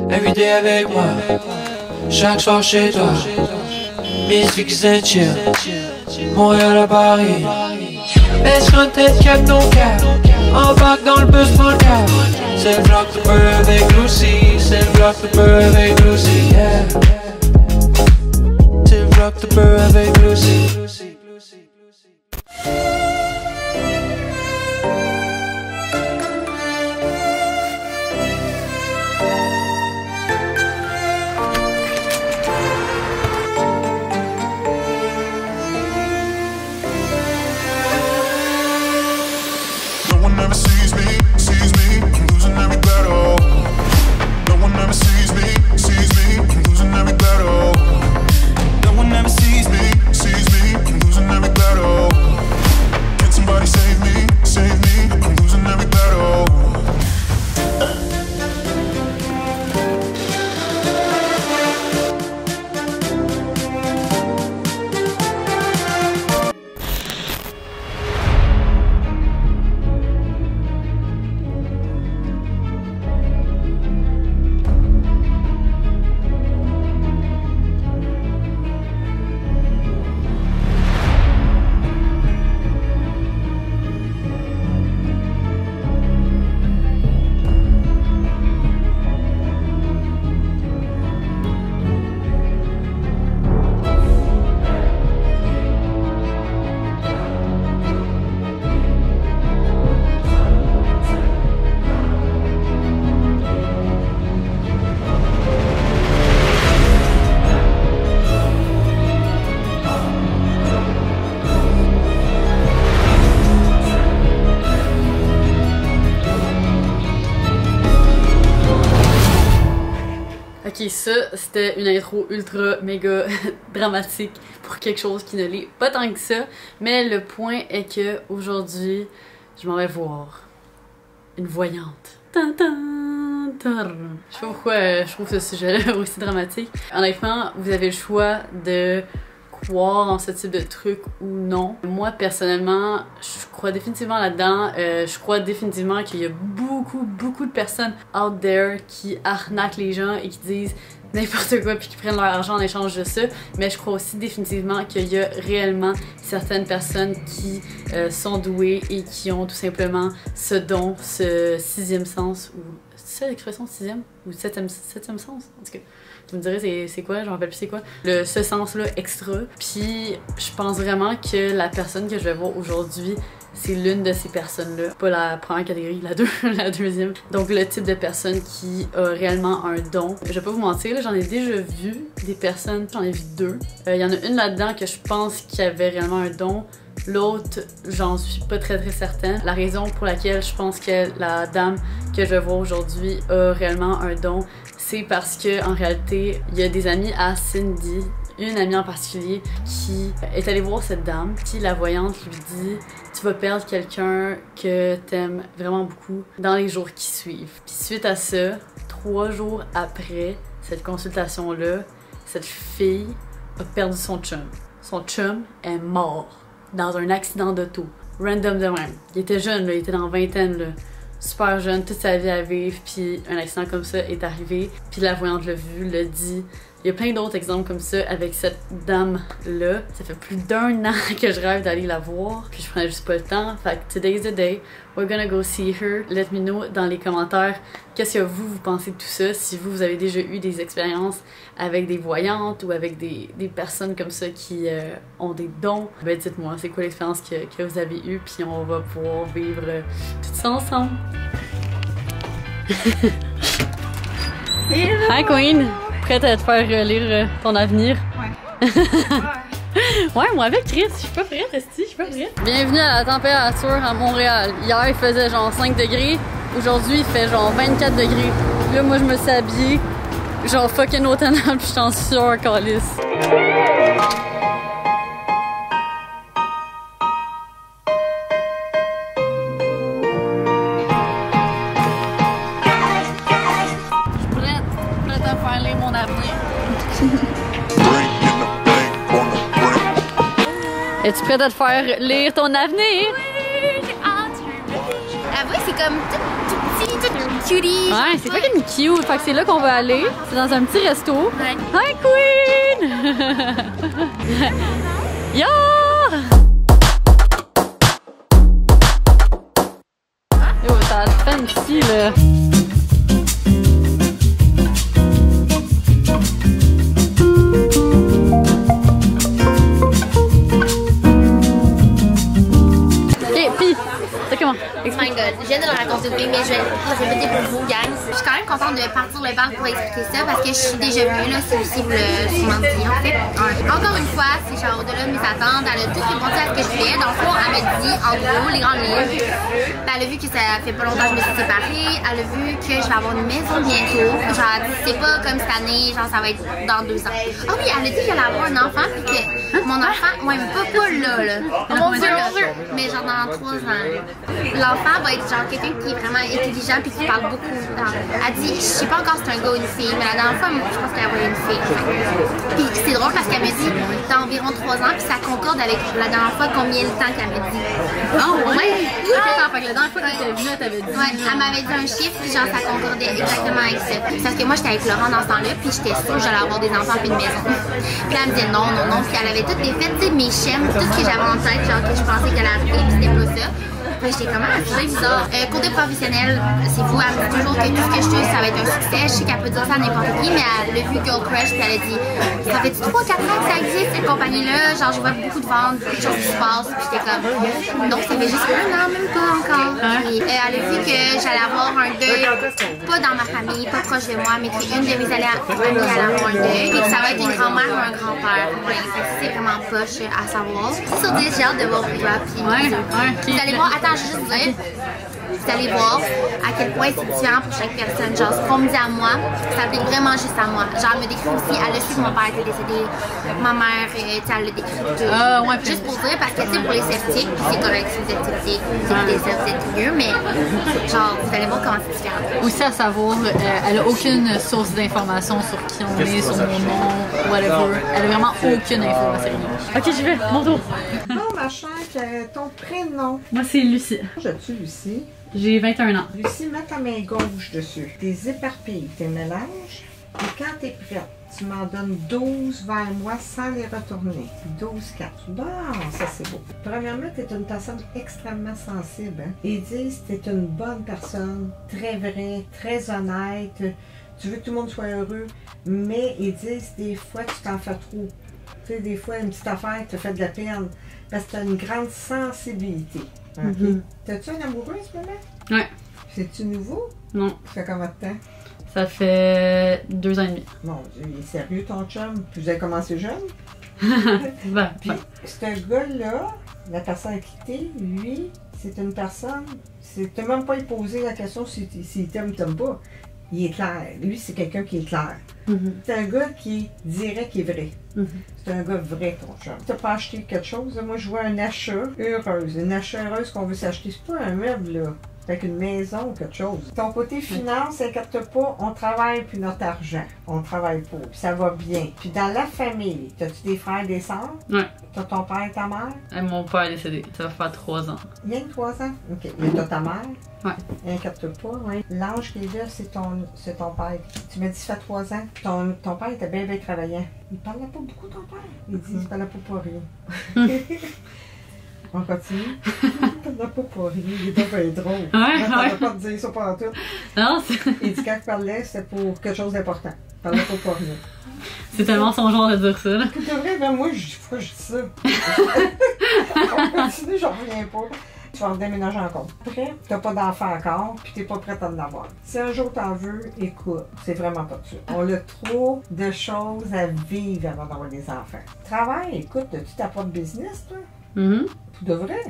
Everyday avec moi, chaque soir chez toi. Musique and chill, Montréal à Paris. Baisse en tête, cap ton cap. Embarque dans le bus, prends le cap. C'est le bloc de peu avec Lucy. C'est le bloc de peu avec Lucy, yeah. C'est le bloc de peu avec Lucy. Ok, ça, c'était une intro ultra méga dramatique pour quelque chose qui ne l'est pas tant que ça. Mais le point est que aujourd'hui, je m'en vais voir une voyante. Tan, tan, tan. Je sais pas pourquoi je trouve ce sujet-là aussi dramatique. Honnêtement, vous avez le choix de croire en ce type de truc ou non. Moi, personnellement, je crois définitivement là-dedans. Je crois définitivement qu'il y a beaucoup de personnes out there qui arnaquent les gens et qui disent n'importe quoi puis qui prennent leur argent en échange de ça. Mais je crois aussi définitivement qu'il y a réellement certaines personnes qui sont douées et qui ont tout simplement ce don, ce sixième sens, ou c'est ça l'expression sixième ou septième sens en tout cas. Vous me direz c'est quoi, je m'en rappelle plus c'est quoi. Ce sens-là extra. Puis je pense vraiment que la personne que je vais voir aujourd'hui, c'est l'une de ces personnes-là. Pas la première catégorie, la deuxième. Donc le type de personne qui a réellement un don. Je vais pas vous mentir, j'en ai déjà vu des personnes, j'en ai vu deux. Il y en a une là-dedans que je pense qui avait réellement un don. L'autre, j'en suis pas très certaine. La raison pour laquelle je pense que la dame que je vais voir aujourd'hui a réellement un don, c'est parce que en réalité, il y a des amis à Cindy, une amie en particulier, qui est allée voir cette dame, puis la voyante lui dit « Tu vas perdre quelqu'un que t'aimes vraiment beaucoup dans les jours qui suivent. » Puis suite à ça, 3 jours après cette consultation-là, cette fille a perdu son chum. Son chum est mort dans un accident d'auto. Random de même. Il était jeune, là, il était dans la vingtaine, là. Super jeune, toute sa vie à vivre, puis un accident comme ça est arrivé, puis la voyante l'a vu, l'a dit. Il y a plein d'autres exemples comme ça avec cette dame-là. Ça fait plus d'1 an que je rêve d'aller la voir, puis je prenais juste pas le temps. Fait que today's the day, we're gonna go see her. Let me know dans les commentaires qu'est-ce que vous pensez de tout ça. Si vous avez déjà eu des expériences avec des voyantes ou avec des personnes comme ça qui ont des dons, ben dites-moi, c'est quoi l'expérience que vous avez eue, puis on va pouvoir vivre tout ça ensemble. Hi Queen! Prête à te faire lire ton avenir? Ouais. Ouais, moi avec Chris, je suis pas prête, Esti, je suis pas prête. Bienvenue à la température à Montréal. Hier, il faisait genre 5 degrés. Aujourd'hui, il fait genre 24 degrés. Là, moi, je me suis habillée genre fucking automnal, puis je suis en sueur, calice. Es-tu prête à te faire lire ton avenir? Oui, j'ai hâte, je veux. Avouez, c'est c'est comme tout petit, tout cutie. Ouais, c'est fucking cute. Fait que c'est là qu'on va aller. C'est dans un petit resto. Ouais. Hi Queen! Yo! Yo, ça a fancy là. Comment? Oh my god, je viens de le raconter oui, mais je vais le répéter pour vous, gang. Je suis quand même contente de partir le bal pour expliquer ça parce que je suis déjà venue là, c'est aussi vous le sûrement dit en fait. Encore une fois, c'est genre au-delà de mes attentes, elle a tout répondu à ce que je voulais. Dans le fond, elle m'a dit en gros les grandes lignes. Elle a vu que ça fait pas longtemps que je me suis séparée, elle a vu que je vais avoir une maison bientôt. Genre, elle dit c'est pas comme cette année, genre ça va être dans 2 ans. Ah oui, elle a dit qu'elle allait avoir un enfant puis que mon enfant, ouais, mais pas là. Oh mon dieu, mais genre dans 3 ans. L'enfant va être genre quelqu'un qui est vraiment intelligent puis qui parle beaucoup. Elle dit, je sais pas encore si c'est un gars ou une fille, mais la dernière fois, je pense qu'elle voulait une fille. Puis c'est drôle parce qu'elle me dit, t'as environ 3 ans, puis ça concorde avec la dernière fois combien de temps qu'elle m'a dit. Oh ouais! Attends, fait que la dernière fois qu'elle était venue, elle t'avait dit. Ouais, elle m'avait dit un chiffre, puis genre ça concordait exactement avec ça. Parce que moi j'étais avec Laurent dans ce temps-là, puis j'étais sûre que j'allais avoir des enfants puis une maison. Puis elle me disait non, puis elle avait toutes les fêtes, tu sais, mes schèmes, tout ce que j'avais en tête, genre que je pensais qu'elle allait arriver, puis c'était pas ça. J'étais comme, c'est bizarre. Côté professionnel, c'est fou. Elle me dit toujours que tout ce que je fais, ça va être un succès. Je sais qu'elle peut dire ça à n'importe qui, mais elle a vu Girl Crush, puis elle a dit, ça fait 3-4 ans que ça existe, cette compagnie-là. Genre, je vois beaucoup de ventes, beaucoup de choses qui se passent. Puis j'étais comme, non, ça fait juste 1 an, même pas encore. Puis elle a vu que j'allais avoir un deuil, pas dans ma famille, pas proche de moi, mais qu'une de mes amies allait avoir un deuil. Puis que ça va être une grand-mère ou un grand-père. Ouais, c'est vraiment poche à savoir. Sur 10, j'ai hâte de voir pour toi. Puis vous allez voir, attends, je vais juste dire, vous allez voir à quel point c'est différent pour chaque personne. Genre, ce qu'on me dit à moi, ça s'applique vraiment juste à moi. Genre, elle me décrit aussi, elle a su que mon père était décédé, ma mère, elle l'a décrit tout. Ouais, juste pour dire, parce que tu sais, pour les sceptiques, c'est correct si vous êtes sceptique, si vous êtes sceptique, c'est mieux, mais genre, vous allez voir comment c'est différent. Aussi à savoir, elle a aucune source d'information sur qui on est, sur mon nom, whatever. Elle a vraiment aucune info à Céline. Ok, j'y vais, mon tour. Bon, ma chère, ton prénom. Moi, c'est Lucie. Je-tu Lucie? J'ai 21 ans. Lucie, mets ta main gauche dessus. Tes éparpilles, tes mélanges. Et quand t'es prête, tu m'en donnes 12 vers moi sans les retourner. 12, 4. Bon, ça c'est beau. Premièrement, t'es une personne extrêmement sensible. Hein? Ils disent que t'es une bonne personne, très vraie, très honnête. Tu veux que tout le monde soit heureux, mais ils disent des fois tu t'en fais trop. Tu sais, des fois, une petite affaire te fait de la peine parce que tu as une grande sensibilité. Okay? T'as-tu un amoureux en ce moment? Ouais. C'est-tu nouveau? Non. Ça fait combien de temps? Ça fait 2 ans et demi. Mon Dieu, il est sérieux ton chum? Puis vous avez commencé jeune? Ben, Puis ce gars-là, la personne à quitter, lui, c'est une personne, tu n'as même pas posé la question s'il t'aime ou t'aime pas. Il est clair. Lui, c'est quelqu'un qui est clair. C'est un gars qui dirait qu'il est vrai. C'est un gars vrai, ton chum. Tu n'as pas acheté quelque chose? Moi, je vois un achat heureuse. Une achat heureuse qu'on veut s'acheter. C'est pas un meuble, là. Avec une maison ou quelque chose. Ton côté finance, inquiète pas, on travaille pour notre argent. On travaille pour. Puis ça va bien. Puis dans la famille, as-tu des frères et des sœurs? Ouais. T'as ton père et ta mère? Mon père est décédé. Ça va faire 3 ans. Il y a 3 ans? OK. Et t'as ta mère? Ouais. Inquiète pas, ouais. L'ange qui est là, c'est ton père. Tu m'as dit ça fait 3 ans. Ton père était bien travaillant. Il parlait pas beaucoup, ton père. Il dit il parlait pas pour rien. On continue. Il parlait pas pour rien. Il était pas drôle. Ouais, Il ne pas de dire ça pendant tout. Non, c'est... Il dit quand il parlait, c'était pour quelque chose d'important. Il parlait pas pour rien. C'est tellement son genre de dire ça, là. Pour de vrai, ben moi, pourquoi je dis ça? On continue, j'en reviens pas. Tu vas en déménager encore. Après, t'as pas d'enfant encore, puis t'es pas prête à en avoir. Si un jour t'en veux, écoute, c'est vraiment pas de ça. On a trop de choses à vivre avant d'avoir des enfants. Travail, écoute, as-tu ta propre business, toi? Tout de vrai?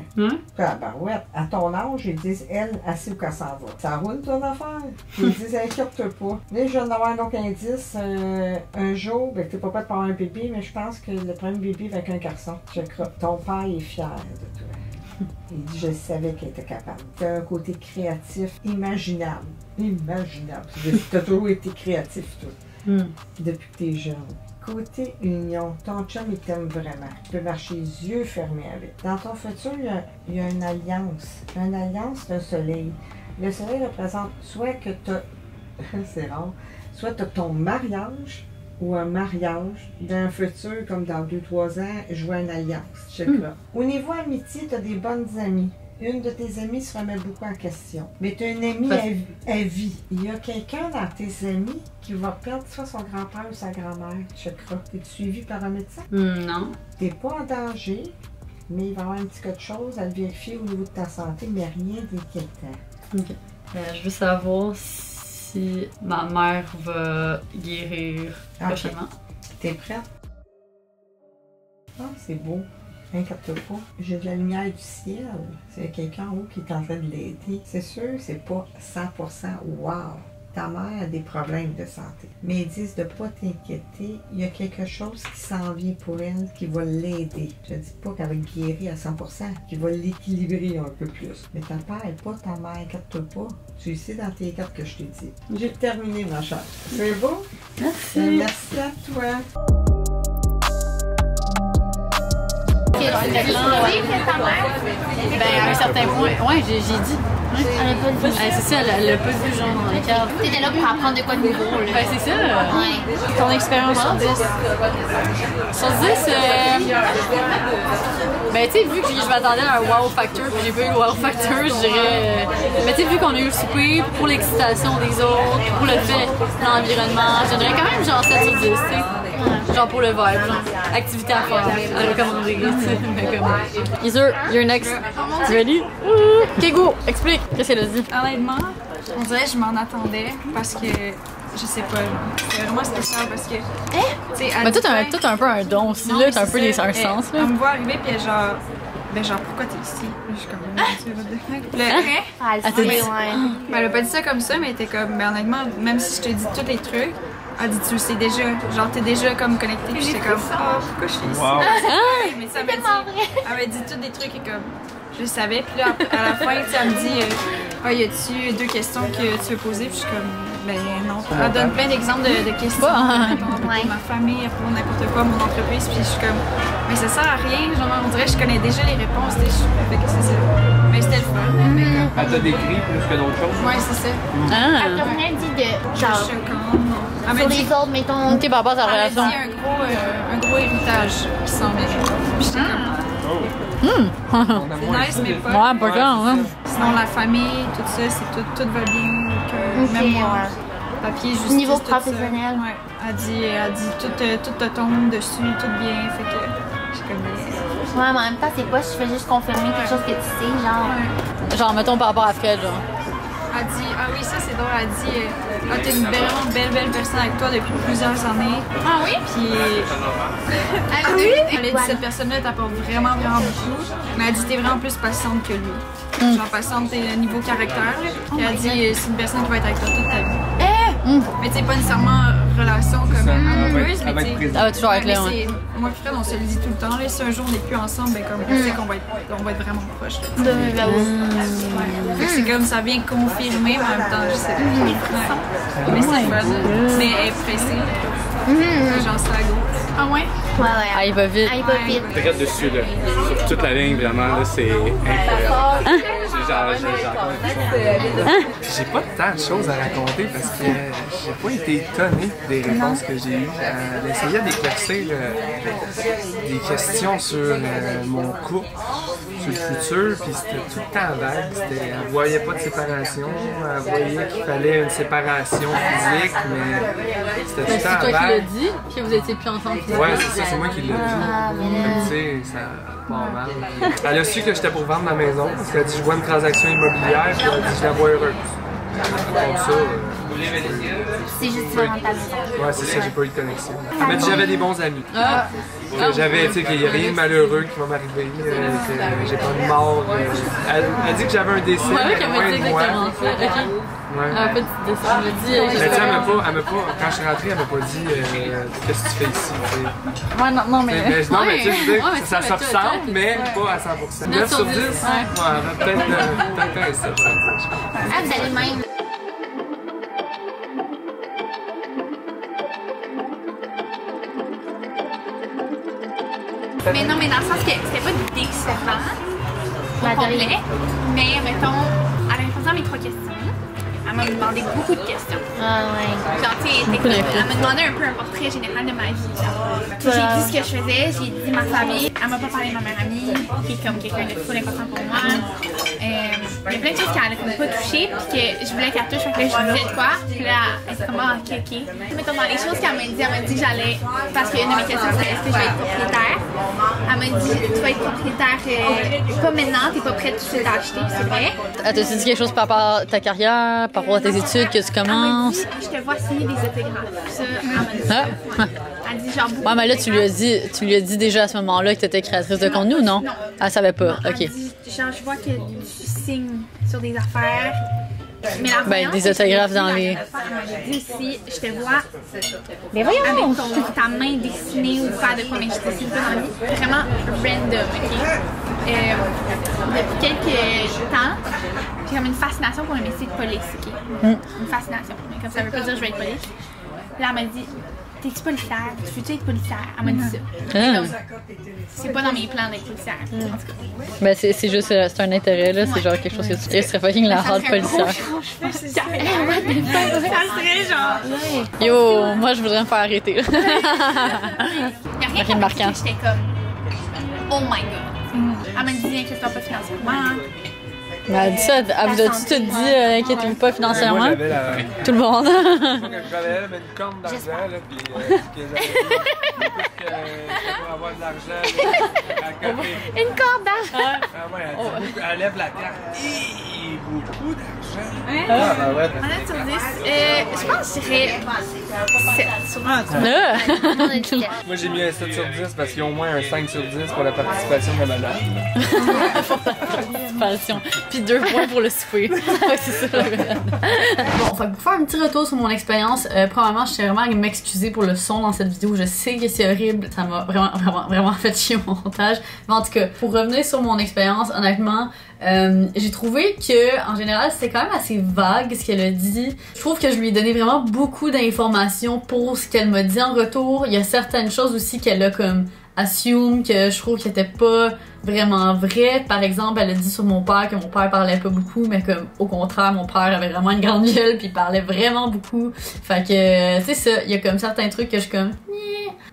Ah, ben ouais, à ton âge, ils disent, elle sait où qu'elle s'en va. Ça roule ton affaire. Ils disent, inquiète pas. Là, je viens d'avoir donc indice, un jour, ben t'es pas prête pour avoir un bébé, mais je pense que le premier bébé va être un garçon. Je crois. Ton père est fier de toi. Il dit, je savais qu'elle était capable. Tu as un côté créatif imaginable. Imaginable. Tu as toujours été créatif, toi, depuis que tu es jeune. Côté union, ton chum, il t'aime vraiment. Tu peux marcher les yeux fermés avec. Dans ton futur, il y a une alliance. Une alliance, c'est un soleil. Le soleil représente soit que tu as, c'est rare, soit tu as ton mariage ou un mariage d'un futur, comme dans 2-3 ans, jouer une alliance. Check là. Au niveau amitié, tu as des bonnes amies. Une de tes amies se remet beaucoup en question. Mais tu as une amie à vie. Il y a quelqu'un dans tes amis qui va perdre soit son grand-père ou sa grand-mère. Checkera. Es-tu suivi par un médecin? Non. T'es pas en danger, mais il va y avoir un petit quelque chose à le vérifier au niveau de ta santé, mais rien d'inquiétant. Ok. Je veux savoir si ma mère va guérir prochainement. T'es prête? Ah, c'est beau. Inquiète-toi pas. J'ai de la lumière du ciel. C'est quelqu'un en haut qui est en train de l'aider. C'est sûr, c'est pas 100% wow. Ta mère a des problèmes de santé. Mais ils disent de pas t'inquiéter. Il y a quelque chose qui s'en vient pour elle qui va l'aider. Je dis pas qu'elle va guérir à 100%, qui va l'équilibrer un peu plus. Mais ta mère n'est pas ta mère. Inquiète-toi pas. Tu le sais dans tes cartes que je t'ai dit. J'ai terminé, ma chère. C'est beau? Merci. Merci à toi. Ben, à un certain point, ouais, j'ai dit. Elle a pas de vie. C'est ça, elle a pas vu genre dans les cartes. T'étais là pour apprendre de quoi de nouveau, là. Ben, c'est ça. Ouais. Ton expérience sur 10. Sur 10, ben, tu sais, vu que je m'attendais à un wow factor, puis j'ai pas eu le wow factor, je dirais. Mais tu sais, vu qu'on a eu le souper pour l'excitation des autres, pour le fait, l'environnement, je dirais quand même genre 7 sur 10, tu sais. Genre pour le vibe, genre. Activité à faire, à recommander, tu sais. Mais comme. Heather, you're next. Ready? Ok, go! Explique, qu'est-ce qu'elle a dit? Honnêtement, on dirait que je m'en attendais parce que je sais pas, c'est vraiment spécial parce que. Mais toi, t'as un peu un don aussi, là, t'as un peu un sens, là. Elle me voit arriver puis elle est genre. Ben genre pourquoi t'es ici? Je suis comme tu veux de le vrai? Ah, elle sait, ouais. Ben elle a pas dit ça comme ça, mais elle était comme ben honnêtement, même si je te dis tous les trucs, elle dit tu le sais déjà, genre t'es déjà comme connecté puis j'étais comme oh pourquoi je suis ici? Wow. Mais ça elle m'a dit tous des trucs et comme je le savais puis là à la fin tu sais, elle me dit y a-tu 2 questions que tu veux poser puis je suis comme ben non. Elle donne plein d'exemples de questions pour ma famille, pour n'importe quoi, mon entreprise puis je suis comme mais ça sert à rien, genre on dirait que je connais déjà les réponses, tu sais, fait que c'est ça. Mais c'était le fun. Elle t'a décrit plus que d'autres choses? Ouais c'est ça. Elle t'a rien dit de genre sur les autres, mettons. Ok, par rapport à ta Elle a relation. dit un gros héritage qui s'en vient. Puis j'étais comme c'est nice mais pas. Ouais, pas grave, hein. Sinon la famille, tout ça, c'est tout va bien. Donc, même moi, papier, justice, Niveau tout ça. professionnel. Ouais. Elle dit tout te tombe dessus, tout bien. Fait que je comme. Ouais, mais en même temps, c'est pas, je fais juste confirmer quelque chose que tu sais, genre. Genre, mettons par rapport à Fred, genre. Elle dit, ah oui, ça c'est drôle, elle dit, t'es une vraiment belle personne avec toi depuis plusieurs années. Ah oui? Puis, elle a dit, cette personne-là t'apporte vraiment beaucoup, mais elle dit, t'es vraiment plus patiente que lui. Genre patiente niveau caractère, puis elle dit, c'est une personne qui va être avec toi toute ta vie. Mais tu sais, pas nécessairement relation comme amoureuse, mais tu sais. Ça va toujours être là, ouais. Moi et Fred, on se le dit tout le temps, là, si un jour on n'est plus ensemble, ben comme on sait qu'on va être vraiment proches. Fait que c'est comme ça vient confirmer, mais en même temps, je sais pas. Mais c'est fun. Mais elle est pressée. Genre ça à gauche. Ah ouais? Ouais. Ah, il va vite. Ah, il va vite. Direct dessus, là. Sur toute la ligne, vraiment, là, c'est incroyable. J'ai pas tant de choses à raconter parce que j'ai pas été étonné des réponses que j'ai eues. Elle essayait d'éclaircir des questions sur mon couple, sur le futur, puis c'était tout le temps vague. Elle voyait pas de séparation, elle voyait qu'il fallait une séparation physique, mais c'était tout le C'est temps toi qui l'as vague. dit, que vous étiez plus ensemble. Ouais, c'est ça, c'est moi qui l'ai dit. Tu sais, ça part mal. Elle a su que j'étais pour vendre ma maison, parce qu'elle a dit je vois une transaction immobilière, puis elle a dit je la vois heureuse. Comme ça, C'est juste tu vas dans ta maison. ouais, c'est ça, j'ai pas eu de connexion. Elle m'a dit j'avais des bons amis. Que j'avais, tu sais, qu'il n'y a rien de malheureux qui va m'arriver, que j'ai pas de mort. Elle dit que j'avais un décès, Ouais, mais qu'elle loin m'a dit de moi. exactement ça. Ok. Ouais. Elle a pas dit de ça. Elle m'a dit. Mais tu sais, elle m'a pas, quand je suis rentrée, elle m'a pas dit qu'est-ce que tu fais ici, tu sais. Ouais, non, mais. Non, mais tu sais, je veux dire, Ouais, mais ça toi, se ressemble, mais pas à 100%. 9 sur 10, ouais, peut-être un 7. Ah, vous allez même. Mais non, mais dans le sens que c'était pas décevant au complet, mais mettons, à l'impression répondu à mes 3 questions. Elle m'a demandé beaucoup de questions. Ah ouais. Genre, tu sais, elle m'a demandé un peu un portrait général de ma vie. J'ai dit ce que je faisais, j'ai dit ma famille. Elle m'a pas parlé de ma meilleure amie, qui est comme quelqu'un de full important pour moi. Il y a plein de choses qu'elle a comme pas touchées, puis que je voulais qu'elle touche, fait que là, je disais de quoi. Puis là, elle était comme, ah, ok. Mettons, dans les choses qu'elle m'a dit que j'allais, parce qu'une de mes questions, c'était est-ce que je vais être propriétaire? Elle m'a dit, tu vas être propriétaire pas maintenant, t'es pas prête tout de suite à acheter, puis c'est vrai. Elle t'a dit quelque chose par rapport à ta carrière, par rapport à tes études, que tu commences? Elle m'a dit, je te vois signer des autographes. Ça, elle m'a dit ça. Elle dit genre beaucoup. Ouais, mais là, tu lui as dit déjà à ce moment-là que tu étais créatrice de contenu ou non? Non. Elle savait pas, Non, ok. elle dit, genre, je vois que tu signes sur des affaires. Mais la Ben, des autographes dans les. Elle m'a dit aussi, je te vois Mais voyons! avec ta main dessinée ou faire de quoi, mais je dessine pas dans la vie. Vraiment random, ok? Depuis quelques temps, j'ai comme une fascination pour le métier de police, ok? Une fascination. Mais comme ça veut pas dire que je vais être police. Là, elle m'a dit, t'es-tu policière? Tu veux-tu être policière? Elle m'a dit ça. Ah. C'est pas dans mes plans d'être policière, en tout cas. Ben, c'est juste, c'est un intérêt, là. C'est genre quelque chose que tu fais. Ce serait fucking la hard policière. Ça serait genre. Yo, moi, je voudrais me faire arrêter. Il y a rien qui marquant. j'étais comme, oh my god. Elle m'a dit, inquiète-toi pas financièrement. Mais elle dit ça, elle vous a-tu tout dit, inquiétez-vous pas financièrement? Moi, j'avais la... Tout le monde. Moi, quand je travaillais, j'avais une corne d'argent, là, puis que j'avais pour avoir de l'argent à côté. Une corde d'argent! Ah ouais, elle lève la carte. Beaucoup d'argent. Ah, ben ouais. En note sur 10, je pense que je dirais 7 sur 10. Là. Moi, j'ai mis un 7 sur 10 parce qu'il y a au moins un 5 sur 10 pour la participation de madame. Participation. Puis 2 points pour le souper. C'est ça. Bon, fait que pour faire un petit retour sur mon expérience, premièrement, je tiens vraiment à m'excuser pour le son dans cette vidéo. Je sais que c'est horrible. Ça m'a vraiment fait chier mon montage. Mais en tout cas, pour revenir sur mon expérience, honnêtement, j'ai trouvé que en général c'était quand même assez vague ce qu'elle a dit. Je trouve que je lui ai donné vraiment beaucoup d'informations pour ce qu'elle m'a dit en retour. Il y a certaines choses aussi qu'elle a comme assume que je trouve qu'elle était pas vraiment vraie. Par exemple, elle a dit sur mon père que mon père parlait pas beaucoup, mais comme au contraire, mon père avait vraiment une grande gueule puis il parlait vraiment beaucoup. Fait que c'est ça, il y a comme certains trucs que je suis comme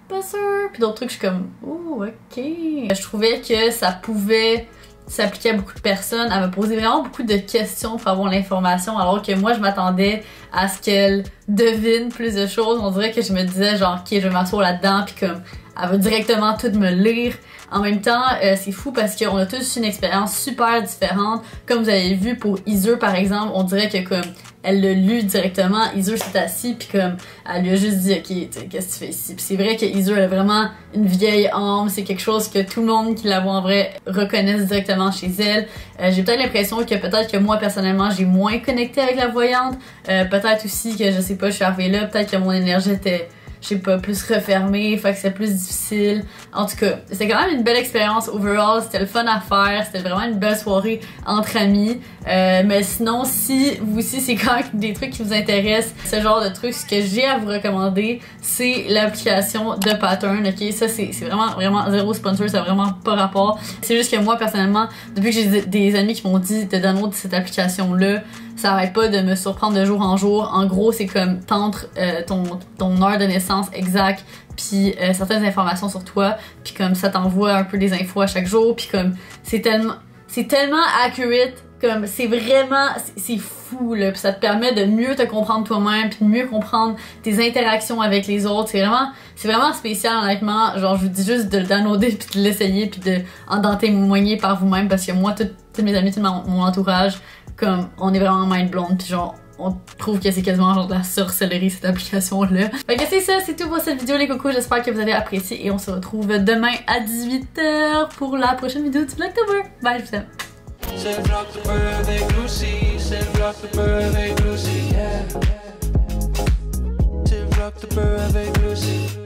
pas sûr, puis d'autres trucs je suis comme oh ok. Je trouvais que ça pouvait s'appliquer à beaucoup de personnes. Elle m'a posé vraiment beaucoup de questions pour avoir l'information, alors que moi je m'attendais à ce qu'elle devine plus de choses. On dirait que je me disais genre ok, je vais m'asseoir là-dedans puis comme elle va directement tout me lire. En même temps, c'est fou parce qu'on a tous une expérience super différente. Comme vous avez vu pour Iser par exemple, on dirait que comme elle l'a lu directement, Iser s'est assis puis comme elle lui a juste dit ok, qu'est-ce que tu fais ici? Puis c'est vrai que Iser a vraiment une vieille âme, c'est quelque chose que tout le monde qui la voit en vrai reconnaisse directement chez elle. J'ai peut-être l'impression que peut-être que moi personnellement j'ai moins connecté avec la voyante, peut-être aussi que je sais pas, je suis arrivée là, peut-être que mon énergie était je sais pas, plus refermé, fait que c'est plus difficile. En tout cas, c'était quand même une belle expérience overall, c'était le fun à faire, c'était vraiment une belle soirée entre amis. Mais sinon, si vous aussi c'est quand même des trucs qui vous intéressent, ce genre de trucs, ce que j'ai à vous recommander, c'est l'application de Pattern, ok? Ça c'est vraiment zéro sponsor, ça a vraiment pas rapport. C'est juste que moi personnellement, depuis que j'ai des amis qui m'ont dit de download cette application-là, ça arrête pas de me surprendre de jour en jour. En gros, c'est comme t'entres ton heure de naissance exacte, puis certaines informations sur toi, puis comme ça t'envoie un peu des infos à chaque jour, puis comme c'est tellement accurate, comme c'est vraiment c'est fou là, puis ça te permet de mieux te comprendre toi-même, puis de mieux comprendre tes interactions avec les autres. C'est vraiment spécial honnêtement. Genre je vous dis juste de le downloader puis de l'essayer puis d'en témoigner par vous-même, parce que moi tous mes amis, tout mon entourage, comme on est vraiment mind blown, puis genre on trouve que c'est quasiment genre de la sorcellerie cette application là. Fait que c'est ça, c'est tout pour cette vidéo les cocos, j'espère que vous avez apprécié et on se retrouve demain à 18h pour la prochaine vidéo du Vlogtober. Bye, je vous aime. C'est le Vlogtober avec Lucy, c'est le Vlogtober avec Lucy, yeah. C'est le Vlogtober avec Lucy.